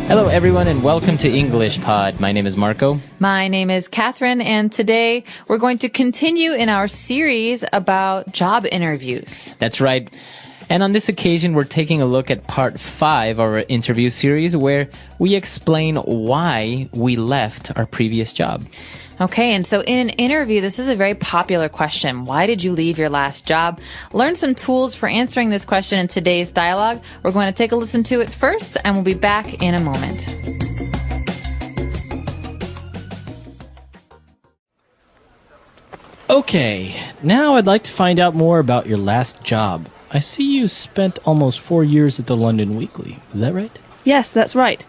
Hello, everyone, and welcome to English Pod. My name is Marco. My name is Catherine, and today we're going to continue in our series about job interviews. That's right. And on this occasion, we're taking a look at part 5 of our interview series where we explain why we left our previous job. Okay, and so in an interview, this is a very popular question. Why did you leave your last job? Learn some tools for answering this question in today's dialogue. We're going to take a listen to it first, and we'll be back in a moment. Okay, now I'd like to find out more about your last job. I see you spent almost 4 years at the London Weekly. Is that right? Yes, that's right.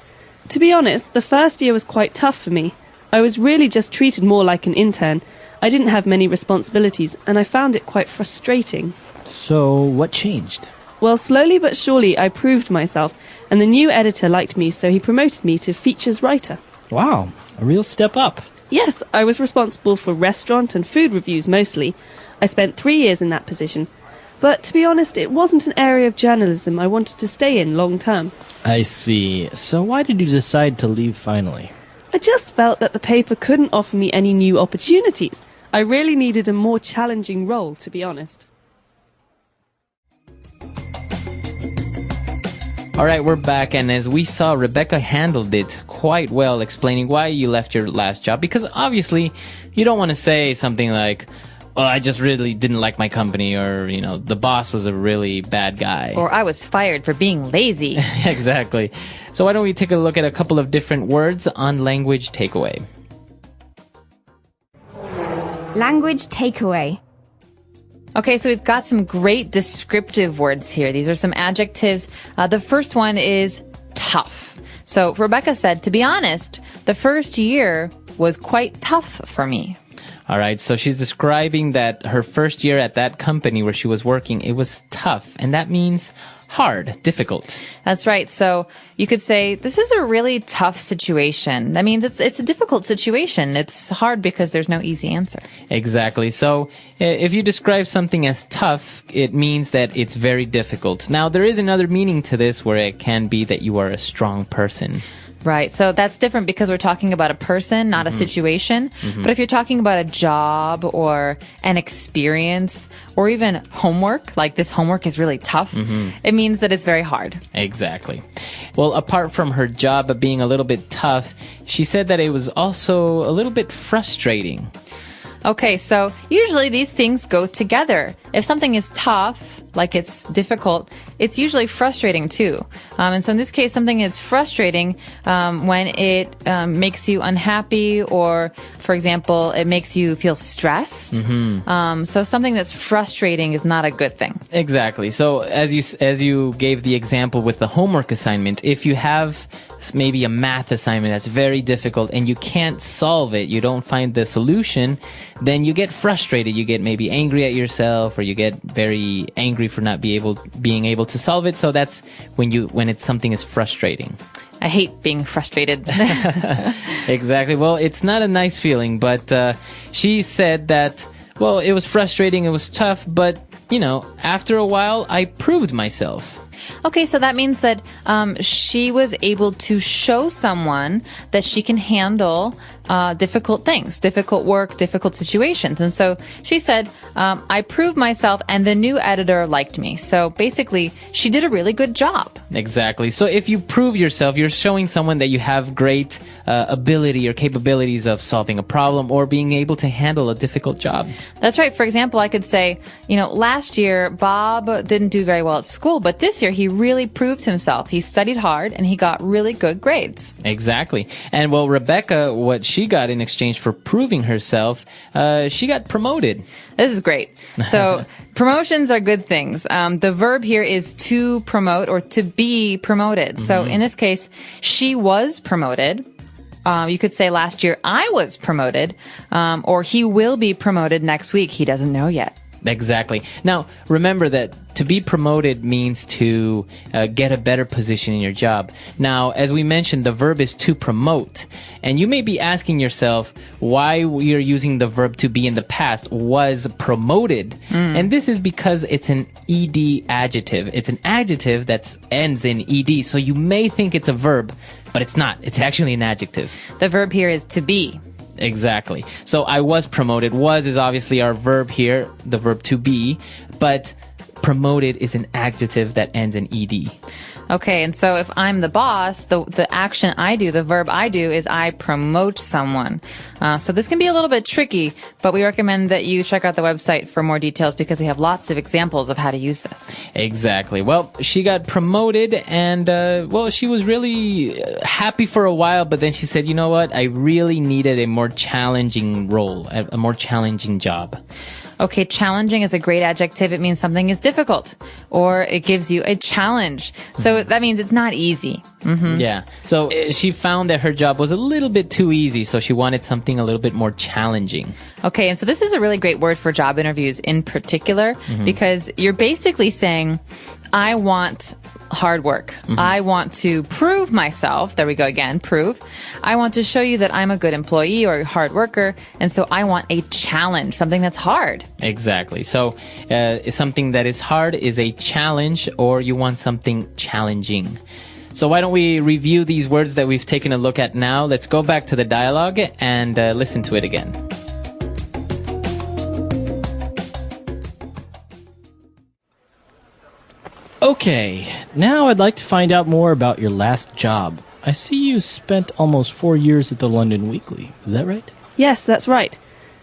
To be honest, the first year was quite tough for me. I was really just treated more like an intern. I didn't have many responsibilities, and I found it quite frustrating. So, what changed? Well, slowly but surely I proved myself, and the new editor liked me, so he promoted me to features writer. Wow, a real step up. Yes, I was responsible for restaurant and food reviews mostly. I spent 3 years in that position. But to be honest, it wasn't an area of journalism I wanted to stay in long term. I see. So why did you decide to leave finally? I just felt that the paper couldn't offer me any new opportunities. I really needed a more challenging role, to be honest. All right, we're back, and as we saw, Rebecca handled it quite well, explaining why you left your last job, because obviously you don't want to say something like, well, I just really didn't like my company, or, the boss was a really bad guy. Or I was fired for being lazy. Exactly. So why don't we take a look at a couple of different words on language takeaway. Language takeaway. Okay, so we've got some great descriptive words here. These are some adjectives. The first one is tough. So Rebecca said, to be honest, the first year was quite tough for me. All right, so she's describing that her first year at that company where she was working, it was tough, and that means hard, difficult. That's right. So you could say, this is a really tough situation. That means it's a difficult situation. It's hard because there's no easy answer. Exactly. So if you describe something as tough, it means that it's very difficult. Now, there is another meaning to this where it can be that you are a strong person. Right. So that's different because we're talking about a person, not a situation. But if you're talking about a job or an experience or even homework, like this homework is really tough, it means that it's very hard. Exactly. Well, apart from her job being a little bit tough, she said that it was also a little bit frustrating. Okay, so usually these things go together. If something is tough, like it's difficult, it's usually frustrating too. And so in this case, something is frustrating when it makes you unhappy or, for example, it makes you feel stressed. So something that's frustrating is not a good thing. Exactly. So as you gave the example with the homework assignment, if you have maybe a math assignment that's very difficult and you can't solve it, you don't find the solution, then you get frustrated. You get maybe angry at yourself, or you get very angry for not being able to solve it. So that's when something is frustrating. I hate being frustrated. Exactly. Well, it's not a nice feeling, but she said that, well, it was frustrating, it was tough, but, after a while, I proved myself. Okay, so that means that she was able to show someone that she can handle difficult things, difficult work, difficult situations. And so she said, I proved myself and the new editor liked me. So basically, she did a really good job. Exactly. So if you prove yourself, you're showing someone that you have great ability or capabilities of solving a problem or being able to handle a difficult job. That's right. For example, I could say, last year, Bob didn't do very well at school, but this year he really proved himself. He studied hard and he got really good grades. Exactly. And well, Rebecca, what she got in exchange for proving herself, she got promoted. This is great. So promotions are good things. The verb here is to promote or to be promoted. So in this case, she was promoted. You could say last year I was promoted, or he will be promoted next week. He doesn't know yet. Exactly. Now, remember that to be promoted means to get a better position in your job. Now, as we mentioned, the verb is to promote. And you may be asking yourself why we are using the verb to be in the past, was promoted. And this is because it's an ed adjective. It's an adjective that ends in ed. So you may think it's a verb, but it's not. It's actually an adjective. The verb here is to be. Exactly. So I was promoted. Was is obviously our verb here, the verb to be, but promoted is an adjective that ends in ed. Okay, and so if I'm the boss, the action I do, the verb I do, is I promote someone. So this can be a little bit tricky, but we recommend that you check out the website for more details because we have lots of examples of how to use this. Exactly. Well, she got promoted and, she was really happy for a while, but then she said, you know what? I really needed a more challenging role, a more challenging job. Okay, challenging is a great adjective. It means something is difficult, or it gives you a challenge. So that means it's not easy. Yeah. So she found that her job was a little bit too easy, so she wanted something a little bit more challenging. Okay, and so this is a really great word for job interviews in particular, because you're basically saying, I want hard work. I want to prove myself. There we go again, prove. I want to show you that I'm a good employee or a hard worker, and so I want a challenge, something that's hard. Exactly. So something that is hard is a challenge, or you want something challenging. So why don't we review these words that we've taken a look at now? Let's go back to the dialogue and listen to it again. Okay, now I'd like to find out more about your last job. I see you spent almost 4 years at the London Weekly. Is that right? Yes, that's right.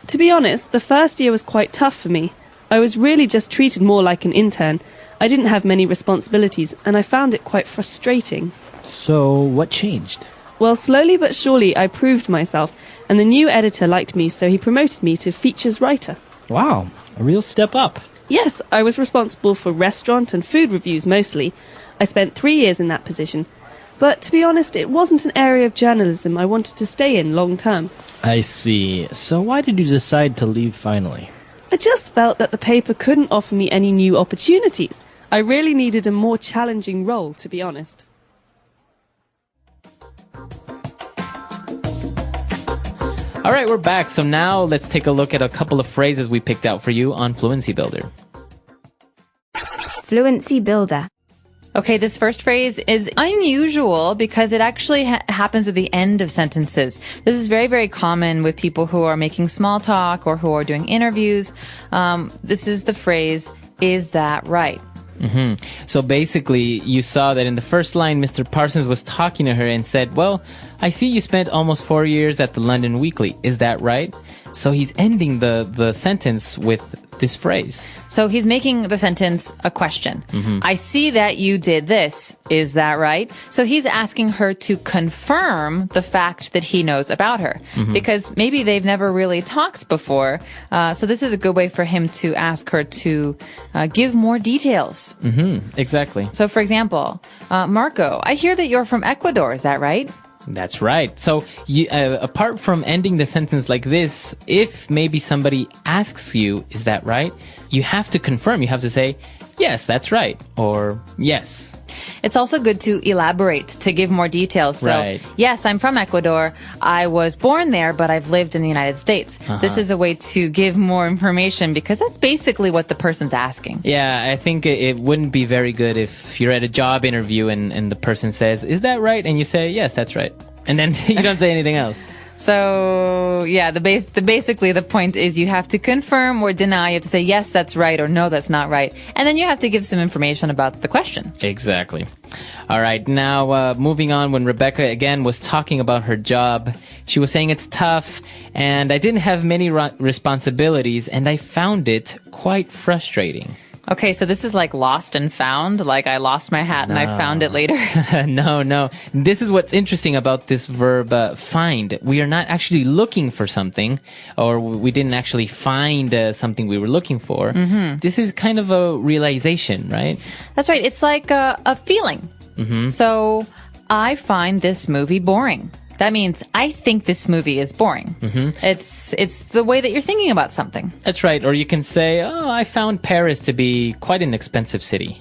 To be honest, the first year was quite tough for me. I was really just treated more like an intern. I didn't have many responsibilities, and I found it quite frustrating. So, what changed? Well, slowly but surely I proved myself, and the new editor liked me, so he promoted me to features writer. Wow, a real step up. Yes, I was responsible for restaurant and food reviews mostly. I spent 3 years in that position. But to be honest, it wasn't an area of journalism I wanted to stay in long term. I see. So why did you decide to leave finally? I just felt that the paper couldn't offer me any new opportunities. I really needed a more challenging role, to be honest. All right, we're back. So now let's take a look at a couple of phrases we picked out for you on Fluency Builder. Fluency Builder. Okay, this first phrase is unusual because it actually happens at the end of sentences. This is very, very common with people who are making small talk or who are doing interviews. This is the phrase, is that right? So basically, you saw that in the first line, Mr. Parsons was talking to her and said, well, I see you spent almost 4 years at the London Weekly. Is that right? So he's ending the sentence with this phrase. So he's making the sentence a question. I see that you did this. Is that right? So he's asking her to confirm the fact that he knows about her because maybe they've never really talked before. So this is a good way for him to ask her to give more details. Exactly. So for example, Marco, I hear that you're from Ecuador. Is that right? That's right. So you, apart from ending the sentence like this, if maybe somebody asks you, is that right? You have to confirm. You have to say, yes, that's right. Or yes. It's also good to elaborate, to give more details. So, Right. yes, I'm from Ecuador. I was born there, but I've lived in the United States. This is a way to give more information because that's basically what the person's asking. Yeah, I think it wouldn't be very good if you're at a job interview and the person says, is that right? And you say, yes, that's right. And then you don't say anything else. So, yeah, basically the point is you have to confirm or deny. You have to say, yes, that's right, or no, that's not right. And then you have to give some information about the question. Exactly. All right. Now, moving on, when Rebecca, again, was talking about her job, she was saying it's tough, and I didn't have many responsibilities, and I found it quite frustrating. Okay, so this is like lost and found, like I lost my hat and I found it later. No. This is what's interesting about this verb find. We are not actually looking for something, or we didn't actually find something we were looking for. This is kind of a realization, right? That's right. It's like a feeling. So I find this movie boring. That means I think this movie is boring. It's the way that you're thinking about something. That's right. Or you can say, oh, I found Paris to be quite an expensive city.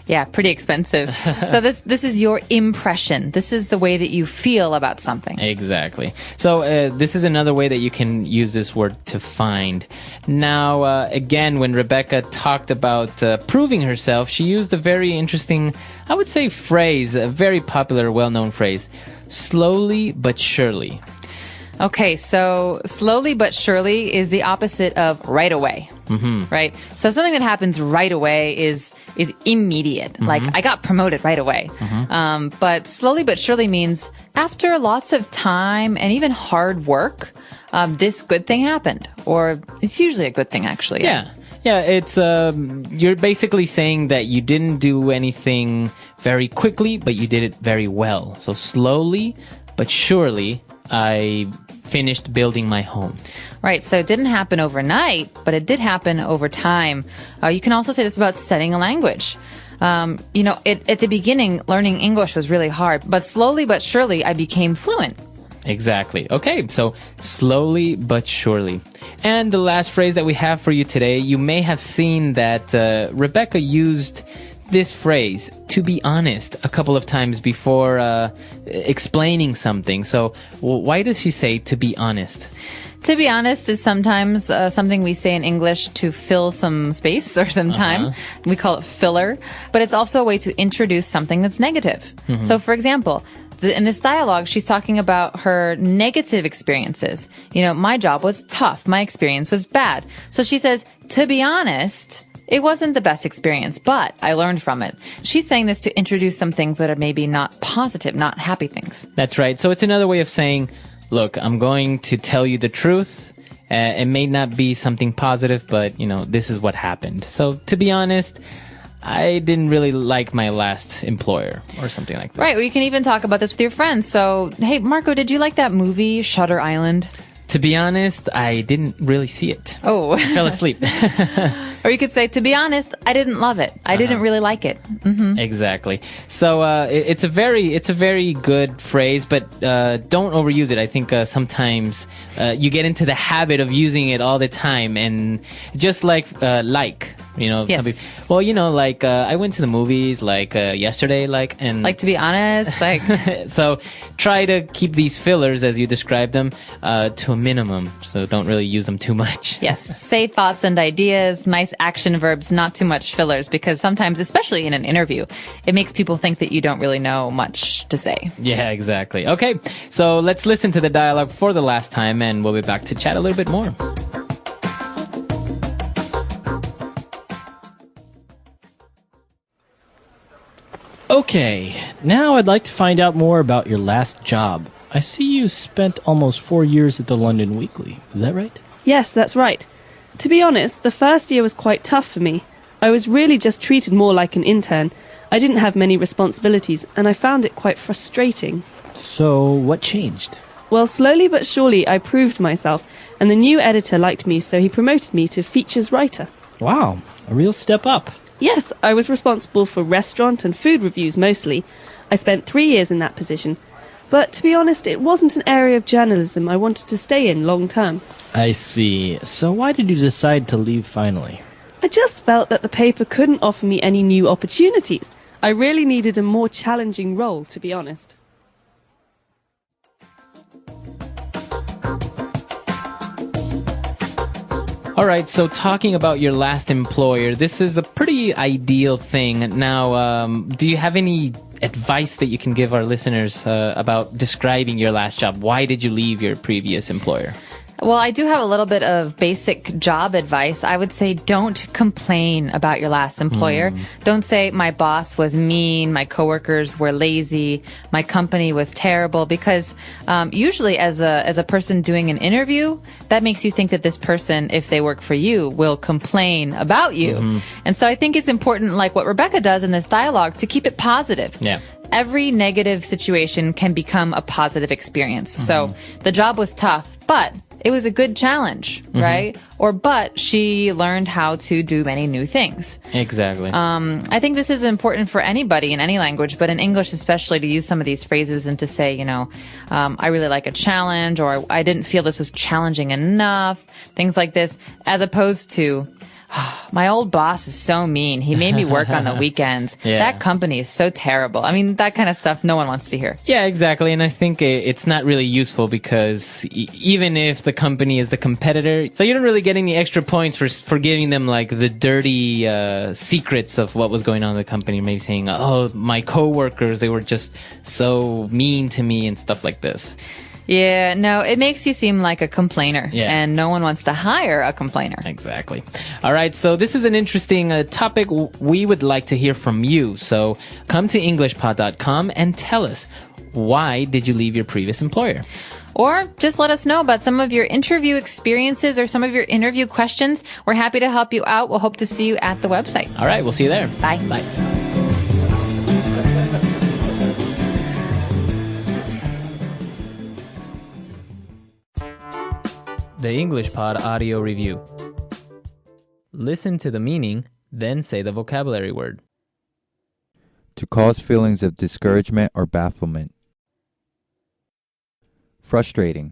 Yeah, pretty expensive. So this is your impression. This is the way that you feel about something. Exactly. So this is another way that you can use this word to find. Now, again, when Rebecca talked about proving herself, she used a very interesting, I would say, phrase, a very popular, well-known phrase, slowly but surely. Okay, so slowly but surely is the opposite of right away. Right? So something that happens right away is immediate. Like, I got promoted right away. But slowly but surely means after lots of time and even hard work, this good thing happened. Or it's usually a good thing, actually. Yeah. Yeah, it's you're basically saying that you didn't do anything very quickly, but you did it very well. So slowly but surely, I finished building my home. Right, so it didn't happen overnight, but it did happen over time. You can also say this about studying a language. At the beginning, learning English was really hard, but slowly but surely, I became fluent. Exactly. Okay, so slowly but surely. And the last phrase that we have for you today, you may have seen that Rebecca used this phrase, to be honest, a couple of times before explaining something. So why does she say to be honest? To be honest is sometimes something we say in English to fill some space or some time. We call it filler. But it's also a way to introduce something that's negative. So, for example, in this dialogue, she's talking about her negative experiences. My job was tough. My experience was bad. So she says, to be honest, it wasn't the best experience, but I learned from it. She's saying this to introduce some things that are maybe not positive, not happy things. That's right. So it's another way of saying, look, I'm going to tell you the truth. It may not be something positive, but, this is what happened. So to be honest, I didn't really like my last employer or something like that. Right. Well, you can even talk about this with your friends. So, hey, Marco, did you like that movie, Shutter Island? To be honest, I didn't really see it. Oh. I fell asleep. Or you could say, to be honest, I didn't love it. I didn't really like it. Exactly. So it's a very good phrase, but don't overuse it. I think sometimes you get into the habit of using it all the time, and just like. Yes. Some people, I went to the movies yesterday, and to be honest, so try to keep these fillers as you described them to a minimum. So don't really use them too much. Yes. Say thoughts and ideas, nice action verbs, not too much fillers, because sometimes, especially in an interview, it makes people think that you don't really know much to say. Yeah, exactly. Okay, so let's listen to the dialogue for the last time, and we'll be back to chat a little bit more. Okay, now I'd like to find out more about your last job. I see you spent almost 4 years at the London Weekly. Is that right? Yes, that's right. To be honest, the first year was quite tough for me. I was really just treated more like an intern. I didn't have many responsibilities, and I found it quite frustrating. So, what changed? Well, slowly but surely I proved myself, and the new editor liked me, so he promoted me to features writer. Wow, a real step up. Yes, I was responsible for restaurant and food reviews mostly. I spent 3 years in that position. But to be honest, it wasn't an area of journalism I wanted to stay in long term. I see. So why did you decide to leave finally? I just felt that the paper couldn't offer me any new opportunities. I really needed a more challenging role, to be honest. All right, so talking about your last employer, this is a pretty ideal thing. Now, do you have any advice that you can give our listeners about describing your last job? Why did you leave your previous employer? Well, I do have a little bit of basic job advice. I would say don't complain about your last employer. Don't say my boss was mean, my coworkers were lazy, my company was terrible, because usually as a person doing an interview, that makes you think that this person, if they work for you, will complain about you. And so I think it's important, like what Rebecca does in this dialogue, to keep it positive. Yeah. Every negative situation can become a positive experience. So the job was tough, but it was a good challenge, right? Or, but she learned how to do many new things. Exactly. I think this is important for anybody in any language, but in English especially, to use some of these phrases and to say, I really like a challenge, or I didn't feel this was challenging enough, things like this, as opposed to, my old boss is so mean. He made me work on the weekends. Yeah. That company is so terrible. I mean, that kind of stuff no one wants to hear. Yeah, exactly. And I think it's not really useful because even if the company is the competitor, so you don't really get any extra points for giving them like the dirty secrets of what was going on in the company. Maybe saying, oh, my coworkers, they were just so mean to me and stuff like this. Yeah, no, it makes you seem like a complainer. Yeah. And no one wants to hire a complainer. Exactly. All right. So this is an interesting topic. We would like to hear from you. So come to EnglishPod.com and tell us, why did you leave your previous employer? Or just let us know about some of your interview experiences or some of your interview questions. We're happy to help you out. We'll hope to see you at the website. All right. We'll see you there. Bye. Bye. The English Pod audio review. Listen to the meaning, then say the vocabulary word. To cause feelings of discouragement or bafflement. Frustrating.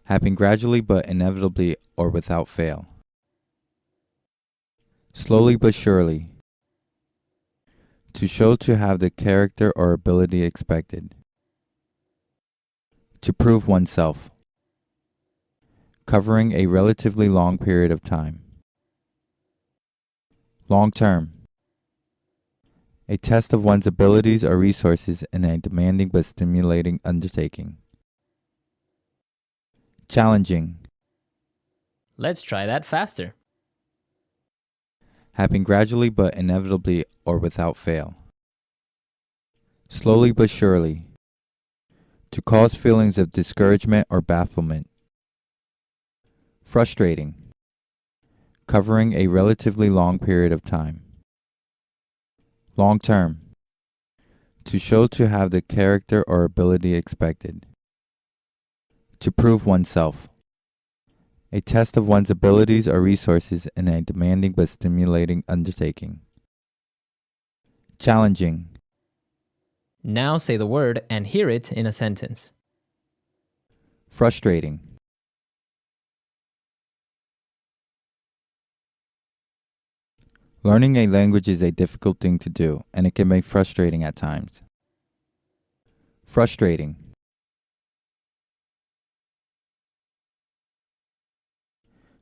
Happen gradually but inevitably or without fail. Slowly but surely. To show to have the character or ability expected. To prove oneself. Covering a relatively long period of time. Long term. A test of one's abilities or resources in a demanding but stimulating undertaking. Challenging. Let's try that faster. Happen gradually but inevitably or without fail. Slowly but surely. To cause feelings of discouragement or bafflement. Frustrating. Covering a relatively long period of time. Long term. To show to have the character or ability expected. To prove oneself. A test of one's abilities or resources in a demanding but stimulating undertaking. Challenging. Now say the word and hear it in a sentence. Frustrating. Learning a language is a difficult thing to do, and it can be frustrating at times. Frustrating.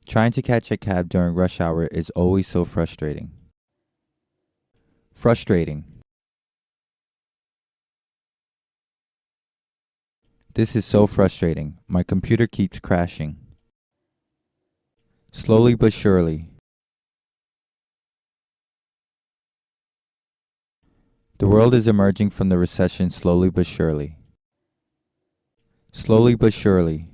Trying to catch a cab during rush hour is always so frustrating. Frustrating. This is so frustrating. My computer keeps crashing. Slowly but surely. The world is emerging from the recession slowly but surely. Slowly but surely.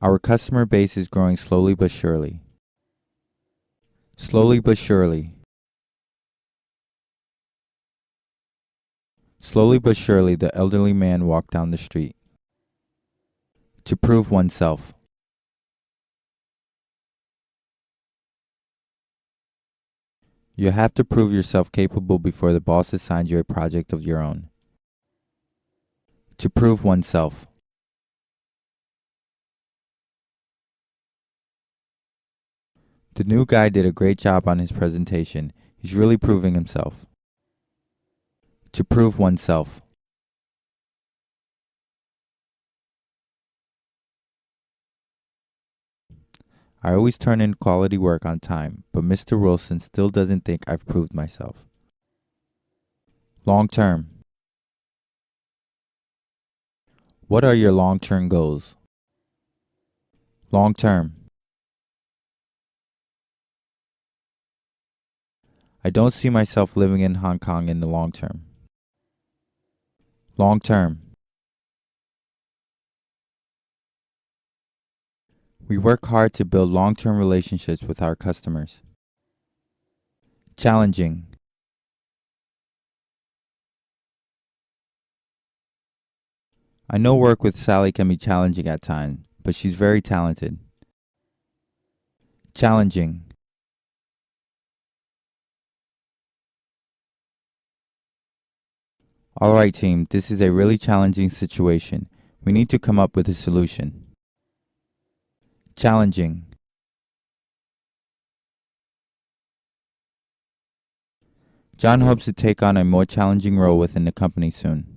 Our customer base is growing slowly but surely. Slowly but surely. Slowly but surely, the elderly man walked down the street. To prove oneself. You have to prove yourself capable before the boss assigns you a project of your own. To prove oneself. The new guy did a great job on his presentation. He's really proving himself. To prove oneself. I always turn in quality work on time, but Mr. Wilson still doesn't think I've proved myself. Long term. What are your long-term goals? Long term. I don't see myself living in Hong Kong in the long term. Long term. We work hard to build long-term relationships with our customers. Challenging. I know work with Sally can be challenging at times, but she's very talented. Challenging. All right, team, this is a really challenging situation. We need to come up with a solution. Challenging. John hopes to take on a more challenging role within the company soon.